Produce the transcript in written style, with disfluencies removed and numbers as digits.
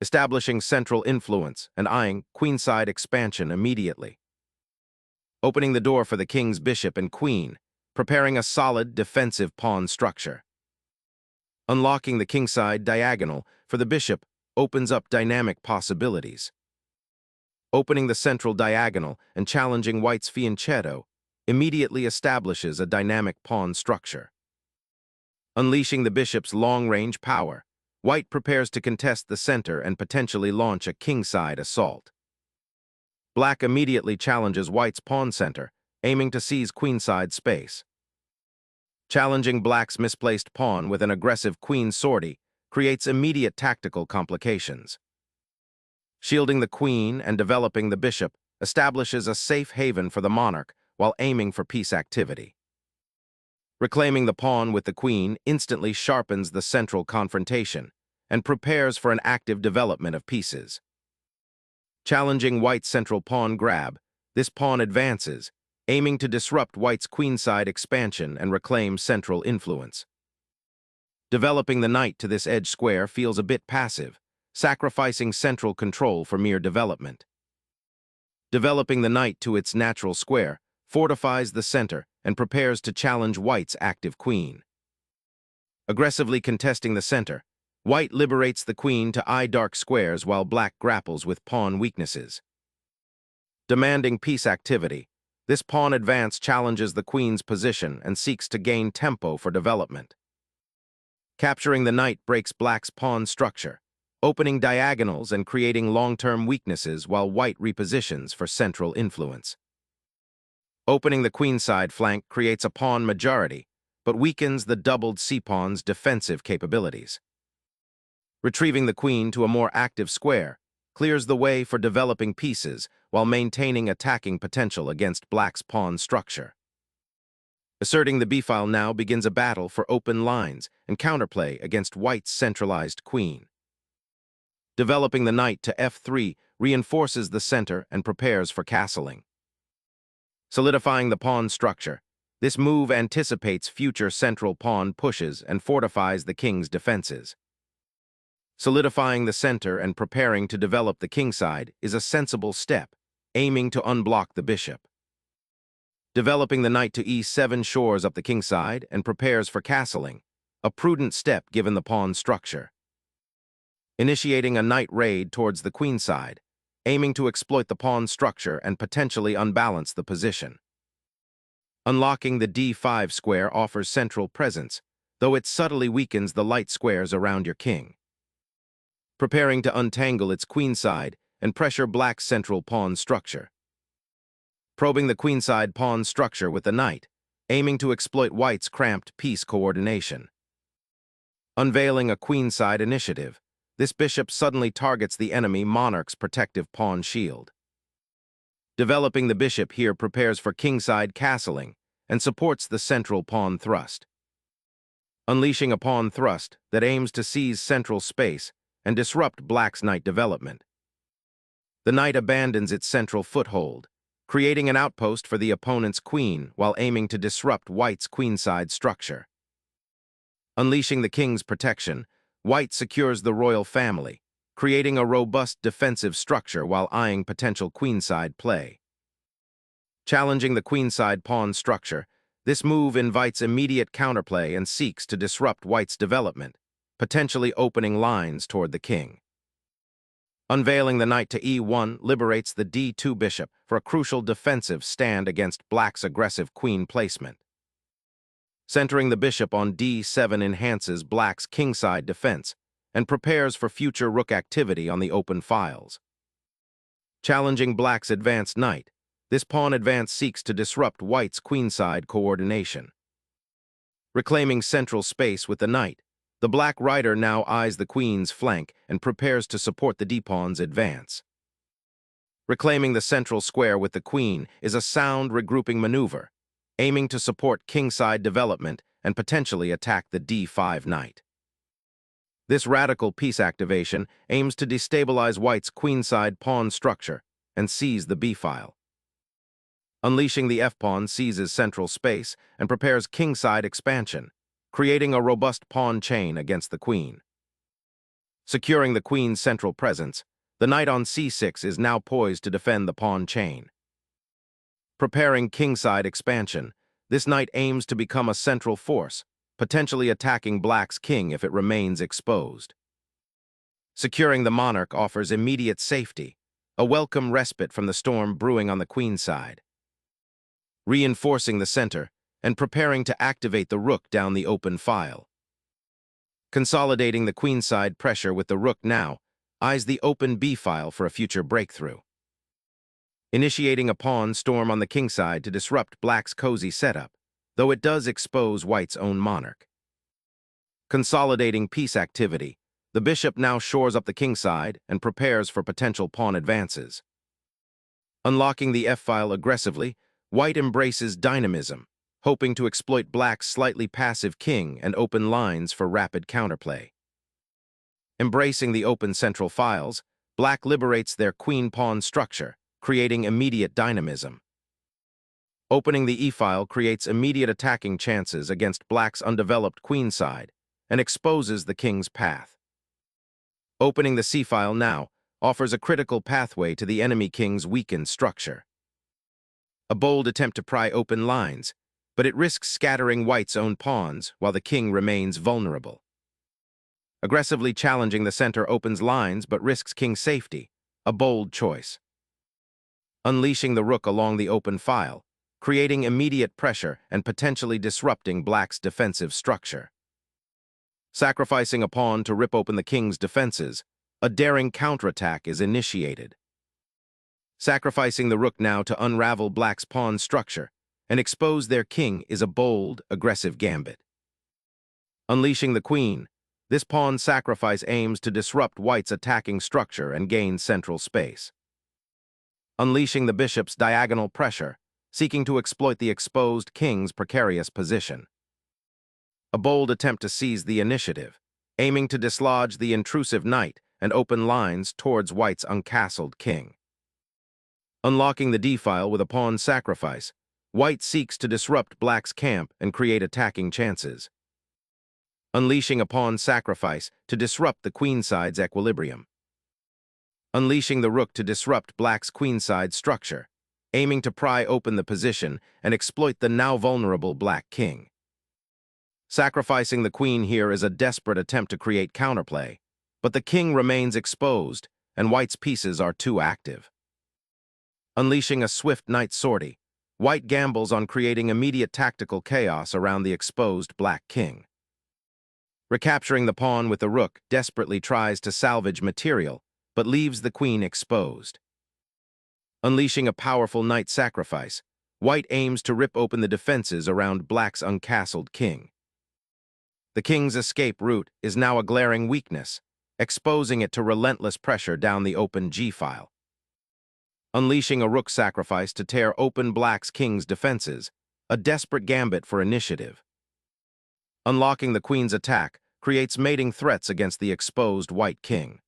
establishing central influence and eyeing queenside expansion immediately. Opening the door for the king's bishop and queen, preparing a solid defensive pawn structure. Unlocking the kingside diagonal for the bishop opens up dynamic possibilities. Opening the central diagonal and challenging white's fianchetto immediately establishes a dynamic pawn structure. Unleashing the bishop's long-range power, white prepares to contest the center and potentially launch a kingside assault. Black immediately challenges white's pawn center, aiming to seize queenside space. Challenging black's misplaced pawn with an aggressive queen sortie creates immediate tactical complications. Shielding the queen and developing the bishop establishes a safe haven for the monarch while aiming for peace activity. Reclaiming the pawn with the queen instantly sharpens the central confrontation and prepares for an active development of pieces. Challenging white's central pawn grab, this pawn advances, aiming to disrupt white's queenside expansion and reclaim central influence. Developing the knight to this edge square feels a bit passive, sacrificing central control for mere development. Developing the knight to its natural square fortifies the center and prepares to challenge white's active queen. Aggressively contesting the center, white liberates the queen to eye dark squares while black grapples with pawn weaknesses. Demanding piece activity, this pawn advance challenges the queen's position and seeks to gain tempo for development. Capturing the knight breaks black's pawn structure, opening diagonals and creating long-term weaknesses while white repositions for central influence. Opening the queenside flank creates a pawn majority, but weakens the doubled c-pawn's defensive capabilities. Retrieving the queen to a more active square clears the way for developing pieces while maintaining attacking potential against black's pawn structure. Asserting the b-file now begins a battle for open lines and counterplay against white's centralized queen. Developing the knight to f3 reinforces the center and prepares for castling. Solidifying the pawn structure, this move anticipates future central pawn pushes and fortifies the king's defenses. Solidifying the center and preparing to develop the kingside is a sensible step, aiming to unblock the bishop. Developing the knight to e7 shores up the kingside and prepares for castling, a prudent step given the pawn structure. Initiating a knight raid towards the queenside, aiming to exploit the pawn structure and potentially unbalance the position. Unlocking the d5 square offers central presence, though it subtly weakens the light squares around your king. Preparing to untangle its queenside and pressure black's central pawn structure. Probing the queenside pawn structure with the knight, aiming to exploit white's cramped piece coordination. Unveiling a queenside initiative, this bishop suddenly targets the enemy monarch's protective pawn shield. Developing the bishop here prepares for kingside castling and supports the central pawn thrust. Unleashing a pawn thrust that aims to seize central space and disrupt black's knight development. The knight abandons its central foothold, creating an outpost for the opponent's queen while aiming to disrupt white's queenside structure. Unleashing the king's protection, white secures the royal family, creating a robust defensive structure while eyeing potential queenside play. Challenging the queenside pawn structure, this move invites immediate counterplay and seeks to disrupt white's development, potentially opening lines toward the king. Unveiling the knight to e1 liberates the d2 bishop for a crucial defensive stand against black's aggressive queen placement. Centering the bishop on d7 enhances black's kingside defense and prepares for future rook activity on the open files. Challenging black's advanced knight, this pawn advance seeks to disrupt white's queenside coordination. Reclaiming central space with the knight, the black rider now eyes the queen's flank and prepares to support the d-pawn's advance. Reclaiming the central square with the queen is a sound regrouping maneuver, aiming to support kingside development and potentially attack the d5 knight. This radical piece activation aims to destabilize white's queenside pawn structure and seize the b-file. Unleashing the f-pawn seizes central space and prepares kingside expansion, creating a robust pawn chain against the queen. Securing the queen's central presence, the knight on c6 is now poised to defend the pawn chain. Preparing kingside expansion, this knight aims to become a central force, potentially attacking black's king if it remains exposed. Securing the monarch offers immediate safety, a welcome respite from the storm brewing on the queen's side. Reinforcing the center and preparing to activate the rook down the open file. Consolidating the queenside pressure with the rook now, eyes the open b-file for a future breakthrough. Initiating a pawn storm on the kingside to disrupt black's cozy setup, though it does expose white's own monarch. Consolidating piece activity, the bishop now shores up the kingside and prepares for potential pawn advances. Unlocking the f-file aggressively, white embraces dynamism, hoping to exploit black's slightly passive king and open lines for rapid counterplay. Embracing the open central files, black liberates their queen-pawn structure, creating immediate dynamism. Opening the e-file creates immediate attacking chances against black's undeveloped queenside and exposes the king's path. Opening the c-file now offers a critical pathway to the enemy king's weakened structure. A bold attempt to pry open lines, but it risks scattering white's own pawns while the king remains vulnerable. Aggressively challenging the center opens lines but risks king's safety, a bold choice. Unleashing the rook along the open file, creating immediate pressure and potentially disrupting black's defensive structure. Sacrificing a pawn to rip open the king's defenses, a daring counterattack is initiated. Sacrificing the rook now to unravel black's pawn structure and expose their king is a bold, aggressive gambit. Unleashing the queen, this pawn sacrifice aims to disrupt white's attacking structure and gain central space. Unleashing the bishop's diagonal pressure, seeking to exploit the exposed king's precarious position. A bold attempt to seize the initiative, aiming to dislodge the intrusive knight and open lines towards white's uncastled king. Unlocking the d-file with a pawn sacrifice, white seeks to disrupt black's camp and create attacking chances. Unleashing a pawn sacrifice to disrupt the queenside's equilibrium. Unleashing the rook to disrupt black's queenside structure, aiming to pry open the position and exploit the now vulnerable black king. Sacrificing the queen here is a desperate attempt to create counterplay, but the king remains exposed and white's pieces are too active. Unleashing a swift knight sortie, white gambles on creating immediate tactical chaos around the exposed black king. Recapturing the pawn with the rook desperately tries to salvage material, but leaves the queen exposed. Unleashing a powerful knight sacrifice, white aims to rip open the defenses around black's uncastled king. The king's escape route is now a glaring weakness, exposing it to relentless pressure down the open g-file. Unleashing a rook sacrifice to tear open black's king's defenses, a desperate gambit for initiative. Unlocking the queen's attack creates mating threats against the exposed white king.